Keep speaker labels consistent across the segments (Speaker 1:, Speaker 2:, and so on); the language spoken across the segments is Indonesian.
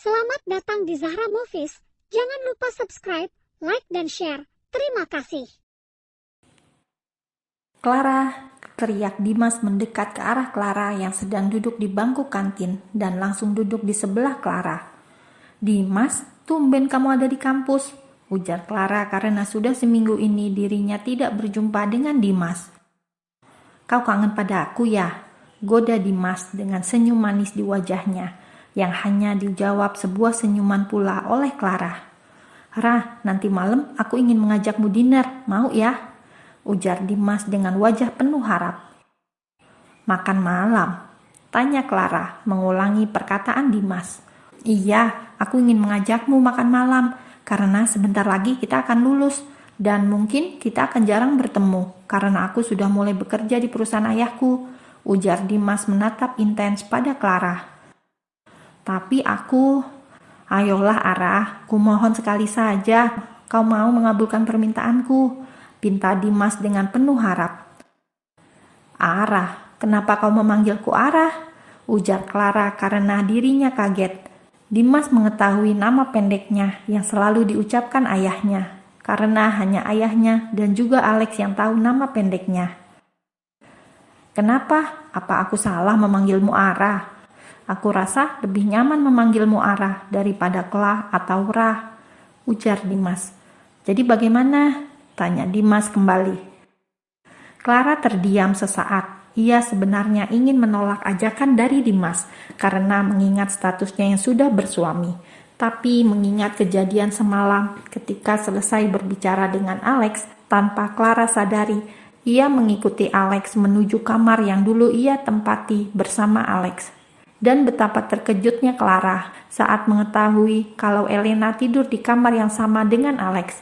Speaker 1: Selamat datang di Zahra Movies. Jangan lupa subscribe, like, dan share. Terima kasih.
Speaker 2: Clara, teriak Dimas mendekat ke arah Clara yang sedang duduk di bangku kantin dan langsung duduk di sebelah Clara. Dimas, tumben kamu ada di kampus, ujar Clara karena sudah seminggu ini dirinya tidak berjumpa dengan Dimas. Kau kangen pada aku ya? Goda Dimas dengan senyum manis di wajahnya, yang hanya dijawab sebuah senyuman pula oleh Clara. Rah, nanti malam aku ingin mengajakmu dinner, mau ya? Ujar Dimas dengan wajah penuh harap. Makan malam? Tanya Clara, mengulangi perkataan Dimas. Iya, aku ingin mengajakmu makan malam, karena sebentar lagi kita akan lulus, dan mungkin kita akan jarang bertemu, karena aku sudah mulai bekerja di perusahaan ayahku, ujar Dimas menatap intens pada Clara. Tapi aku, ayolah Arah, kumohon sekali saja, kau mau mengabulkan permintaanku, pinta Dimas dengan penuh harap. Arah, kenapa kau memanggilku Arah? Ujar Clara karena dirinya kaget. Dimas mengetahui nama pendeknya yang selalu diucapkan ayahnya, karena hanya ayahnya dan juga Alex yang tahu nama pendeknya. Kenapa? Apa aku salah memanggilmu Arah? Aku rasa lebih nyaman memanggilmu Arah daripada Kla atau Rah, ujar Dimas. Jadi bagaimana? Tanya Dimas kembali. Clara terdiam sesaat. Ia sebenarnya ingin menolak ajakan dari Dimas karena mengingat statusnya yang sudah bersuami. Tapi mengingat kejadian semalam ketika selesai berbicara dengan Alex, tanpa Clara sadari, ia mengikuti Alex menuju kamar yang dulu ia tempati bersama Alex. Dan betapa terkejutnya Clara saat mengetahui kalau Elena tidur di kamar yang sama dengan Alex.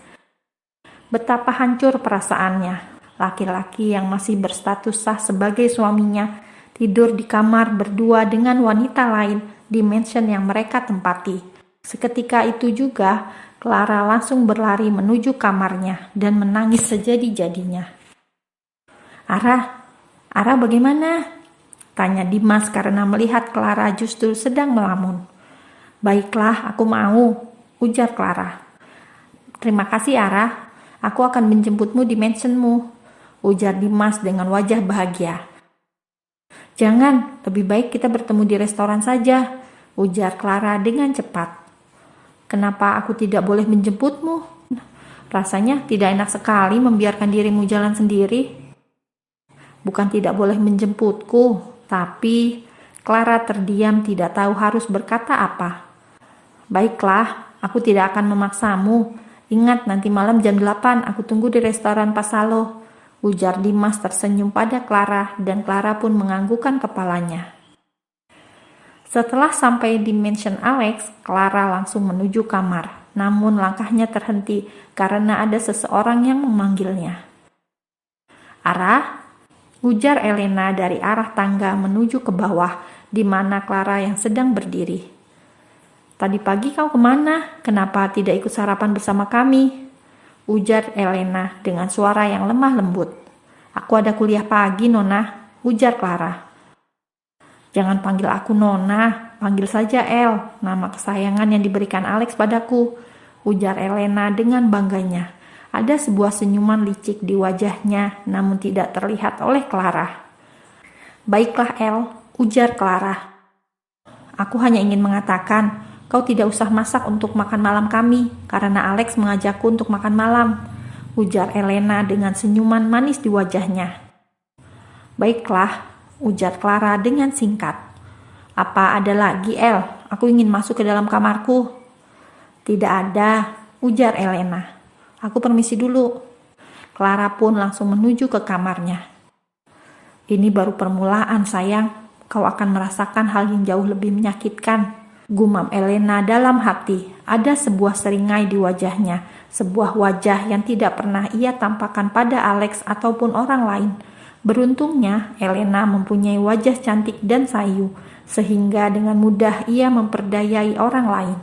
Speaker 2: Betapa hancur perasaannya. Laki-laki yang masih berstatus sah sebagai suaminya tidur di kamar berdua dengan wanita lain di mansion yang mereka tempati. Seketika itu juga, Clara langsung berlari menuju kamarnya dan menangis sejadi-jadinya. Arah bagaimana? Tanya Dimas karena melihat Clara justru sedang melamun. Baiklah, aku mau, ujar Clara. Terima kasih Arah, aku akan menjemputmu di mansionmu, ujar Dimas dengan wajah bahagia. Jangan, lebih baik kita bertemu di restoran saja, ujar Clara dengan cepat. Kenapa aku tidak boleh menjemputmu? Rasanya tidak enak sekali membiarkan dirimu jalan sendiri. Bukan tidak boleh menjemputku, tapi Clara terdiam tidak tahu harus berkata apa. Baiklah, aku tidak akan memaksamu. Ingat nanti malam jam 8 aku tunggu di restoran Pasalo, ujar Dimas tersenyum pada Clara dan Clara pun menganggukkan kepalanya. Setelah sampai di mansion Alex, Clara langsung menuju kamar. Namun langkahnya terhenti karena ada seseorang yang memanggilnya. Arah? Ujar Elena dari arah tangga menuju ke bawah, di mana Clara yang sedang berdiri. Tadi pagi kau kemana? Kenapa tidak ikut sarapan bersama kami? Ujar Elena dengan suara yang lemah lembut. Aku ada kuliah pagi, Nona, ujar Clara. Jangan panggil aku Nona, panggil saja El, nama kesayangan yang diberikan Alex padaku, ujar Elena dengan bangganya. Ada sebuah senyuman licik di wajahnya, namun tidak terlihat oleh Clara. Baiklah El, ujar Clara. Aku hanya ingin mengatakan, kau tidak usah masak untuk makan malam kami, karena Alex mengajakku untuk makan malam, ujar Elena dengan senyuman manis di wajahnya. Baiklah, ujar Clara dengan singkat. Apa ada lagi El? Aku ingin masuk ke dalam kamarku. Tidak ada, ujar Elena. Aku permisi dulu. Clara pun langsung menuju ke kamarnya. Ini baru permulaan sayang, kau akan merasakan hal yang jauh lebih menyakitkan, gumam Elena dalam hati. Ada sebuah seringai di wajahnya, sebuah wajah yang tidak pernah ia tampakkan pada Alex ataupun orang lain. Beruntungnya Elena mempunyai wajah cantik dan sayu, sehingga dengan mudah ia memperdayai orang lain.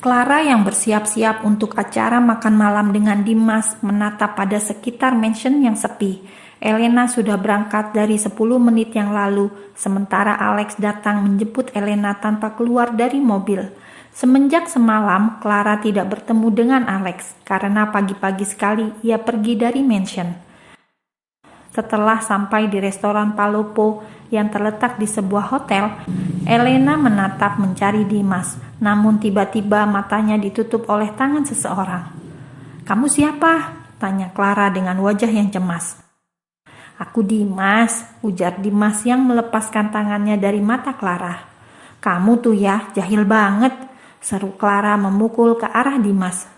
Speaker 2: Clara yang bersiap-siap untuk acara makan malam dengan Dimas menatap pada sekitar mansion yang sepi. Elena sudah berangkat dari 10 menit yang lalu, sementara Alex datang menjemput Elena tanpa keluar dari mobil. Semenjak semalam, Clara tidak bertemu dengan Alex karena pagi-pagi sekali ia pergi dari mansion. Setelah sampai di restoran Palopo yang terletak di sebuah hotel, Elena menatap mencari Dimas, namun tiba-tiba matanya ditutup oleh tangan seseorang. "Kamu siapa?" tanya Clara dengan wajah yang cemas. "Aku Dimas," ujar Dimas yang melepaskan tangannya dari mata Clara. "Kamu tuh ya, jahil banget," seru Clara memukul ke arah Dimas.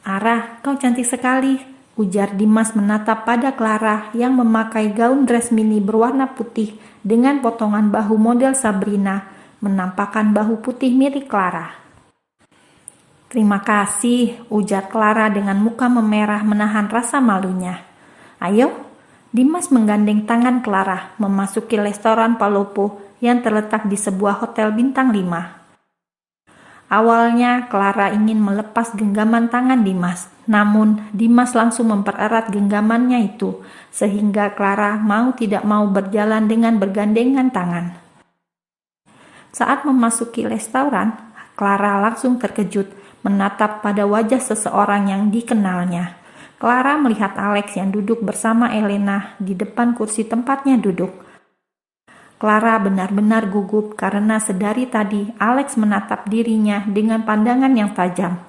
Speaker 2: "Ara, kau cantik sekali," ujar Dimas menatap pada Clara yang memakai gaun dress mini berwarna putih dengan potongan bahu model Sabrina, menampakkan bahu putih mirip Clara. "Terima kasih," ujar Clara dengan muka memerah menahan rasa malunya. "Ayo." Dimas menggandeng tangan Clara memasuki restoran Palopo yang terletak di sebuah hotel bintang 5. Awalnya Clara ingin melepas genggaman tangan Dimas, namun Dimas langsung mempererat genggamannya itu, sehingga Clara mau tidak mau berjalan dengan bergandengan tangan. Saat memasuki restoran, Clara langsung terkejut menatap pada wajah seseorang yang dikenalnya. Clara melihat Alex yang duduk bersama Elena di depan kursi tempatnya duduk. Clara benar-benar gugup karena sedari tadi Alex menatap dirinya dengan pandangan yang tajam.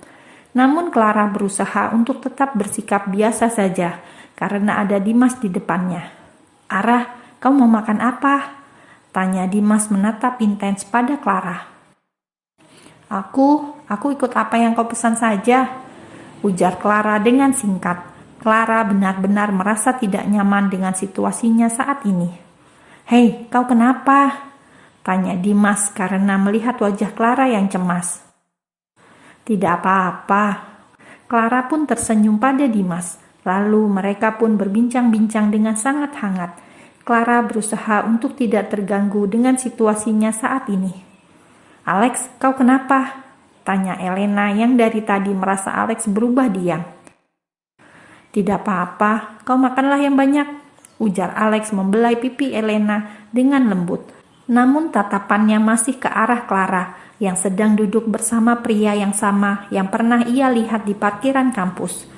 Speaker 2: Namun Clara berusaha untuk tetap bersikap biasa saja karena ada Dimas di depannya. "Ara, kau mau makan apa?" tanya Dimas menatap intens pada Clara. Aku ikut apa yang kau pesan saja," ujar Clara dengan singkat. Clara benar-benar merasa tidak nyaman dengan situasinya saat ini. "Hei, kau kenapa?" tanya Dimas karena melihat wajah Clara yang cemas. "Tidak apa-apa." Clara pun tersenyum pada Dimas. Lalu mereka pun berbincang-bincang dengan sangat hangat. Clara berusaha untuk tidak terganggu dengan situasinya saat ini. "Alex, kau kenapa?" tanya Elena yang dari tadi merasa Alex berubah diam. "Tidak apa-apa, kau makanlah yang banyak," ujar Alex membelai pipi Elena dengan lembut. Namun tatapannya masih ke arah Clara yang sedang duduk bersama pria yang sama yang pernah ia lihat di parkiran kampus.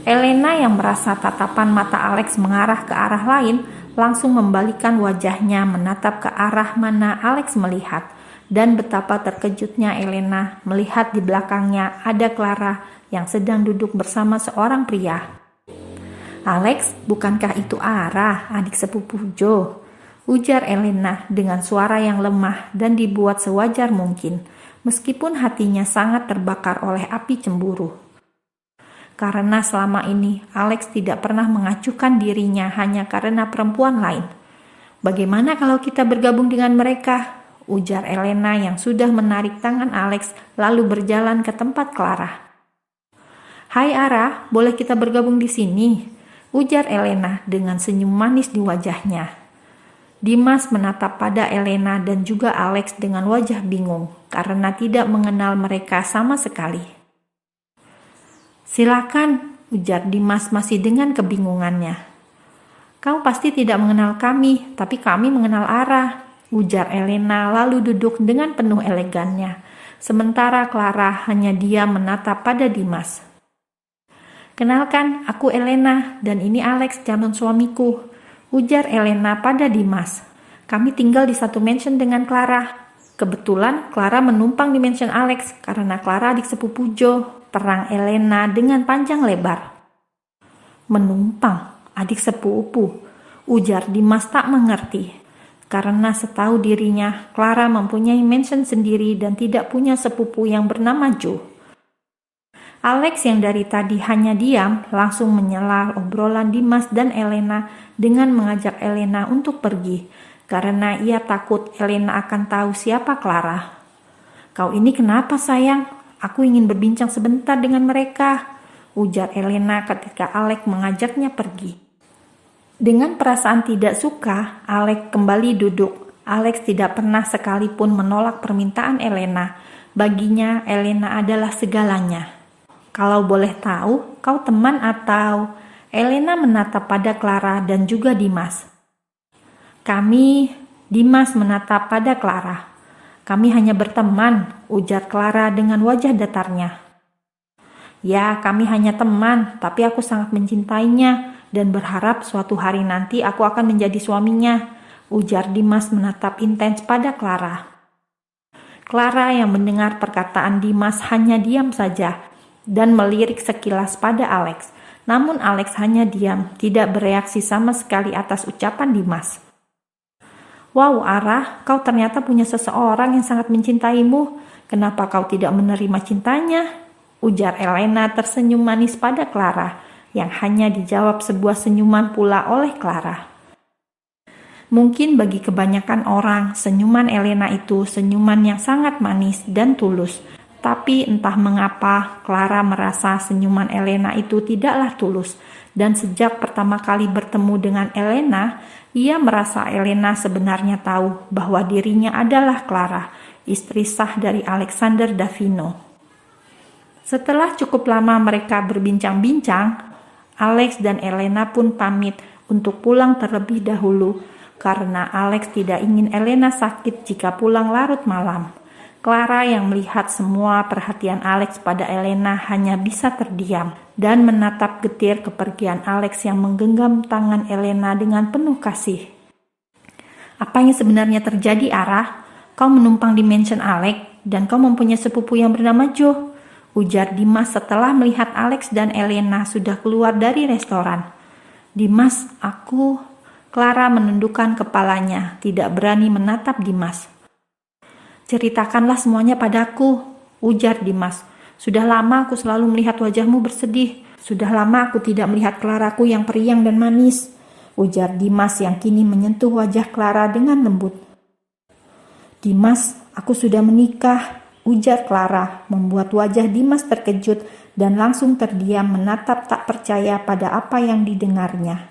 Speaker 2: Elena yang merasa tatapan mata Alex mengarah ke arah lain langsung membalikkan wajahnya menatap ke arah mana Alex melihat, dan betapa terkejutnya Elena melihat di belakangnya ada Clara yang sedang duduk bersama seorang pria. "Alex, bukankah itu Ara, adik sepupu Joe?" ujar Elena dengan suara yang lemah dan dibuat sewajar mungkin, meskipun hatinya sangat terbakar oleh api cemburu. Karena selama ini Alex tidak pernah mengacuhkan dirinya hanya karena perempuan lain. "Bagaimana kalau kita bergabung dengan mereka?" ujar Elena yang sudah menarik tangan Alex lalu berjalan ke tempat Clara. "Hai Ara, boleh kita bergabung di sini?" ujar Elena dengan senyum manis di wajahnya. Dimas menatap pada Elena dan juga Alex dengan wajah bingung karena tidak mengenal mereka sama sekali. "Silakan," ujar Dimas masih dengan kebingungannya. "Kau pasti tidak mengenal kami, tapi kami mengenal Ara," ujar Elena lalu duduk dengan penuh elegannya. Sementara Clara hanya diam menatap pada Dimas. "Kenalkan, aku Elena dan ini Alex, calon suamiku," ujar Elena pada Dimas. "Kami tinggal di satu mansion dengan Clara. Kebetulan Clara menumpang di mansion Alex karena Clara adik sepupu Joe," terang Elena dengan panjang lebar. "Menumpang, adik sepupu," ujar Dimas tak mengerti. Karena setahu dirinya, Clara mempunyai mansion sendiri dan tidak punya sepupu yang bernama Joe. Alex yang dari tadi hanya diam langsung menyela obrolan Dimas dan Elena dengan mengajak Elena untuk pergi karena ia takut Elena akan tahu siapa Clara. "Kau ini kenapa sayang? Aku ingin berbincang sebentar dengan mereka," ujar Elena ketika Alex mengajaknya pergi. Dengan perasaan tidak suka, Alex kembali duduk. Alex tidak pernah sekalipun menolak permintaan Elena. Baginya Elena adalah segalanya. "Kalau boleh tahu, kau teman atau..." Elena menatap pada Clara dan juga Dimas. Dimas menatap pada Clara. Kami hanya berteman, ujar Clara dengan wajah datarnya. Ya, kami hanya teman, tapi aku sangat mencintainya dan berharap suatu hari nanti aku akan menjadi suaminya, ujar Dimas menatap intens pada Clara. Clara yang mendengar perkataan Dimas hanya diam saja dan melirik sekilas pada Alex. Namun Alex hanya diam, tidak bereaksi sama sekali atas ucapan Dimas. Wow, Ara, kau ternyata punya seseorang yang sangat mencintaimu. Kenapa kau tidak menerima cintanya? Ujar Elena tersenyum manis pada Clara, yang hanya dijawab sebuah senyuman pula oleh Clara. Mungkin bagi kebanyakan orang, senyuman Elena itu senyuman yang sangat manis dan tulus. Tapi entah mengapa, Clara merasa senyuman Elena itu tidaklah tulus. Dan sejak pertama kali bertemu dengan Elena, ia merasa Elena sebenarnya tahu bahwa dirinya adalah Clara, istri sah dari Alexander Davino. Setelah cukup lama mereka berbincang-bincang, Alex dan Elena pun pamit untuk pulang terlebih dahulu karena Alex tidak ingin Elena sakit jika pulang larut malam. Clara yang melihat semua perhatian Alex pada Elena hanya bisa terdiam dan menatap getir kepergian Alex yang menggenggam tangan Elena dengan penuh kasih. Apa yang sebenarnya terjadi, Ara? Kau menumpang di mansion Alex dan kau mempunyai sepupu yang bernama Joe, ujar Dimas setelah melihat Alex dan Elena sudah keluar dari restoran. Dimas, Clara menundukkan kepalanya, tidak berani menatap Dimas. Ceritakanlah semuanya padaku, ujar Dimas. Sudah lama aku selalu melihat wajahmu bersedih. Sudah lama aku tidak melihat Claraku yang periang dan manis, ujar Dimas yang kini menyentuh wajah Clara dengan lembut. Dimas, aku sudah menikah, ujar Clara, membuat wajah Dimas terkejut dan langsung terdiam menatap tak percaya pada apa yang didengarnya.